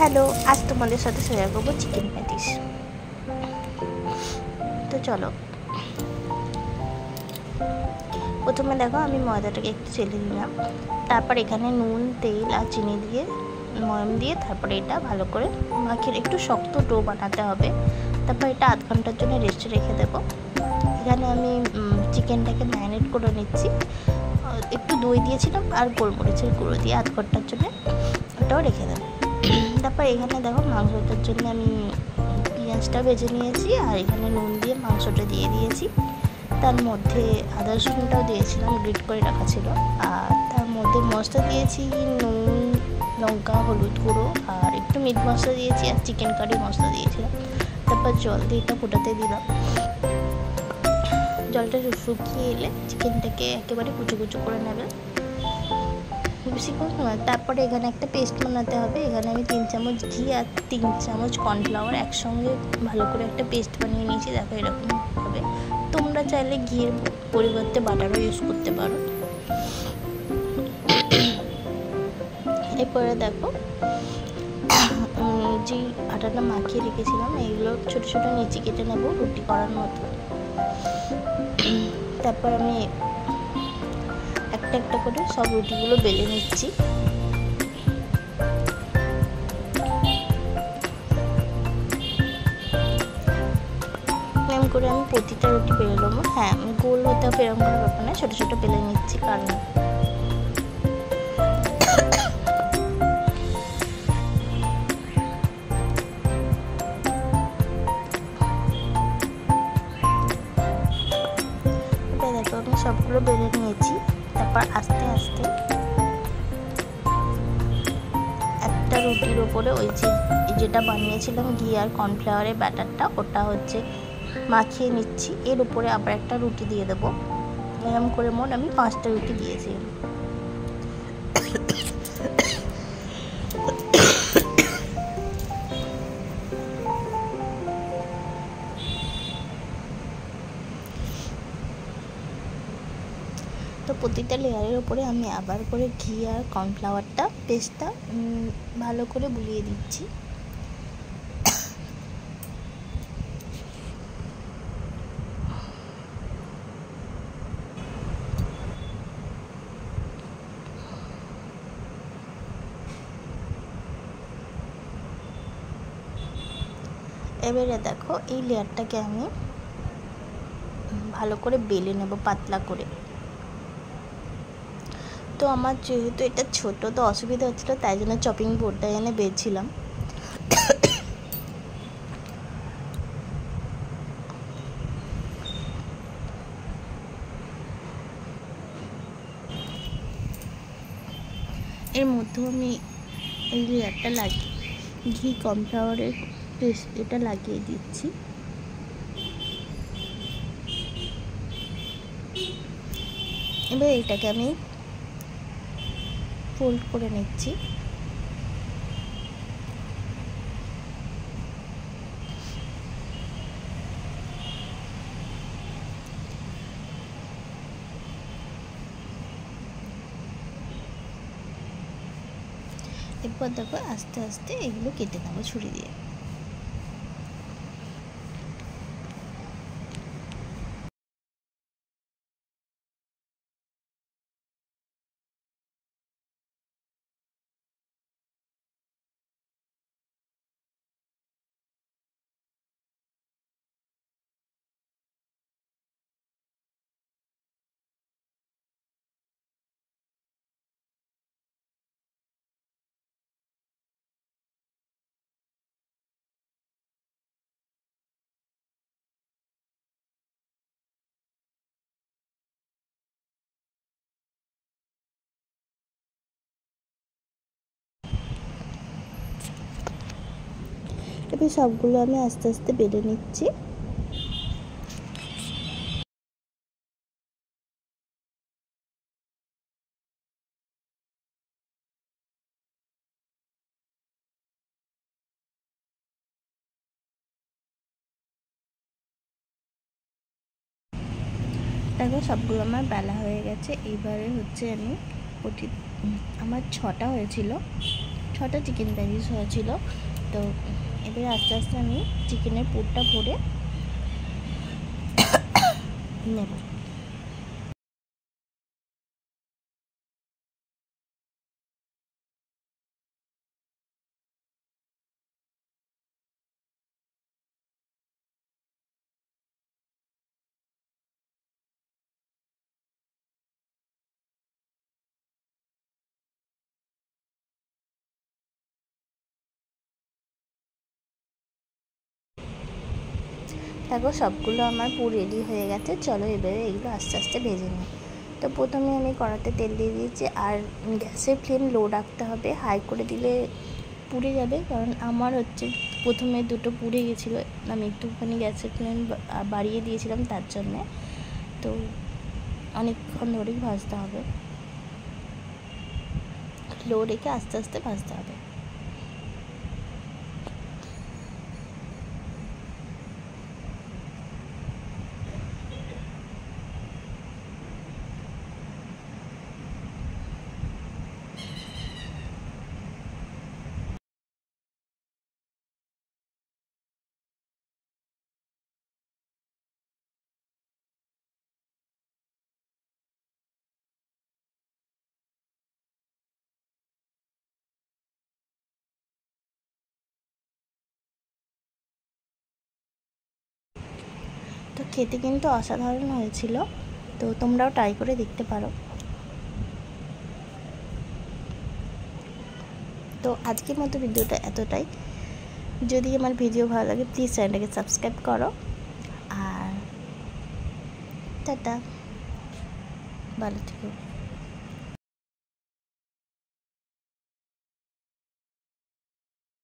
Hello, আজ তোমাদের সাথে শেয়ার করবো চিকেন প্যাটিস। তো চলো, প্রথমে দেখো আমি ময়দাটাকে একটু চেলে নিলাম, তারপর এখানে নুন, তেল আর চিনি দিয়ে ময়ম দিয়ে তারপরে এটা ভালো করে মাখিয়ে একটু শক্ত ডো বানাতে হবে। তারপর এটা আধ ঘন্টার জন্য রেস্টে রেখে দেবো। এখানে আমি চিকেনটাকে ম্যারিনেট করে নিচ্ছি, একটু দই দিয়েছিলাম আর গোলমরিচের গুঁড়ো দিয়ে আধ ঘন্টার জন্য ওটাও রেখে দেবো। তারপর এখানে দেখো মাংসটার জন্য আমি পেঁয়াজটা ভেজে নিয়েছি আর এখানে নুন দিয়ে মাংসটা দিয়ে দিয়েছি। তার মধ্যে আদা রসুনটাও দিয়েছিলাম, গ্রেট করে রাখা ছিল। আর তার মধ্যে মশলা দিয়েছি নুন, লঙ্কা, হলুদ গুঁড়ো আর একটু মিট মশলা দিয়েছি আর চিকেন কারি মশলা দিয়েছিলাম। তারপর জল দিয়ে এটা ফোটাতে দিলাম। জলটা শুকিয়ে এলে চিকেনটাকে একেবারে কুচো কুচো করে নেবে, বেশিক্ষণ নয়। তারপরে এখানে একটা পেস্ট বানাতে হবে। এখানে আমি 3 চামচ ঘি আর 3 চামচ কর্নফ্লাওয়ার একসঙ্গে ভালো করে একটা পেস্ট বানিয়ে নিয়েছি। দেখো এরকম হবে। তোমরা চাইলে ঘিয়ের পরিবর্তে বাটারও ইউজ করতে পারো। এরপরে দেখো যে আটাটা মাখিয়ে রেখেছিলাম এইগুলো ছোটো ছোটো নিচে কেটে নেব রুটি করার মতো। তারপর আমি একটা একটা করে সব রুটিগুলো বেলে নিচ্ছি। এরকম করে আমি প্রতিটা রুটি বেলে নেবো। হ্যাঁ, আমি গোল হতে হবে এরকম কোনো ব্যাপার না, ছোটো ছোটো বেলে নিচ্ছি। কারণ দেখো আমি সবগুলো বেলে নিয়েছি। তারপর আস্তে আস্তে একটা রুটির ওপরে ওই যেটা বানিয়েছিলাম ঘি আর কর্নফ্লাওয়ারের ব্যাটারটা, ওটা হচ্ছে মাখিয়ে নিচ্ছি। এর উপরে আবার একটা রুটি দিয়ে দেবো। এরকম করে মোট আমি 5টা রুটি দিয়েছি। তো প্রতিটা লেয়ারের উপরে আমি আবার করে ঘি আর কর্নফ্লাওয়ারটা পেস্টটা ভালো করে বুলিয়ে দিচ্ছি। এবারে দেখো এই লেয়ারটাকে আমি ভালো করে বেলে নেব পাতলা করে। তো আমার যেহেতু এটা ছোট, তো অসুবিধা হচ্ছিলো, তাই জন্য চপিং বোর্ডটা এনে বেলছিলাম। এর মধ্যেও আমি এই লেয়ারটা লাগিয়ে ঘি কর্নফ্লাওয়ারের পেস্ট এটা লাগিয়ে দিচ্ছি। এবার এটাকে আমি ফোল্ড করে নিচ্ছি। এরপর দেখো আস্তে আস্তে এগুলো কেটে নেবো ছুরি দিয়ে। এবার সবগুলো আমি আস্তে আস্তে বেলে নিচ্ছি। দেখো সবগুলো আমার বেলা হয়ে গেছে। এইবারে হচ্ছে আমি আমার 6টা হয়েছিল, 6টা চিকেন প্যাটিস হয়েছিল। তো এবারে আস্তে আস্তে আমি চিকেনের পুরটা ভরে নেব। দেখো সবগুলো আমার পুরো রেডি হয়ে গেছে। চলো এবারে এগুলো আস্তে আস্তে ভেজে নিই। তো প্রথমে আমি কড়াতে তেল দিয়ে দিয়েছি, আর গ্যাসের ফ্লেম লো রাখতে হবে, হাই করে দিলে পুড়ে যাবে। কারণ আমার হচ্ছে প্রথমে দুটো পুড়ে গেছিলো, আমি একটুখানি গ্যাসের ফ্লেম বাড়িয়ে দিয়েছিলাম তার জন্যে। তো অনেকক্ষণ ধরেই ভাজতে হবে, লো রেখে আস্তে আস্তে ভাজতে হবে। তো খেতে কিন্তু অসাধারণ হয়েছিল, তো তোমরাও ট্রাই করে দেখতে পারো। তো আজকের মতো ভিডিওটা এতটাই। যদি আমার ভিডিও ভালো লাগে প্লিজ চ্যানেলটাকে সাবস্ক্রাইব করো। আর টাটা, ভালো থেকো।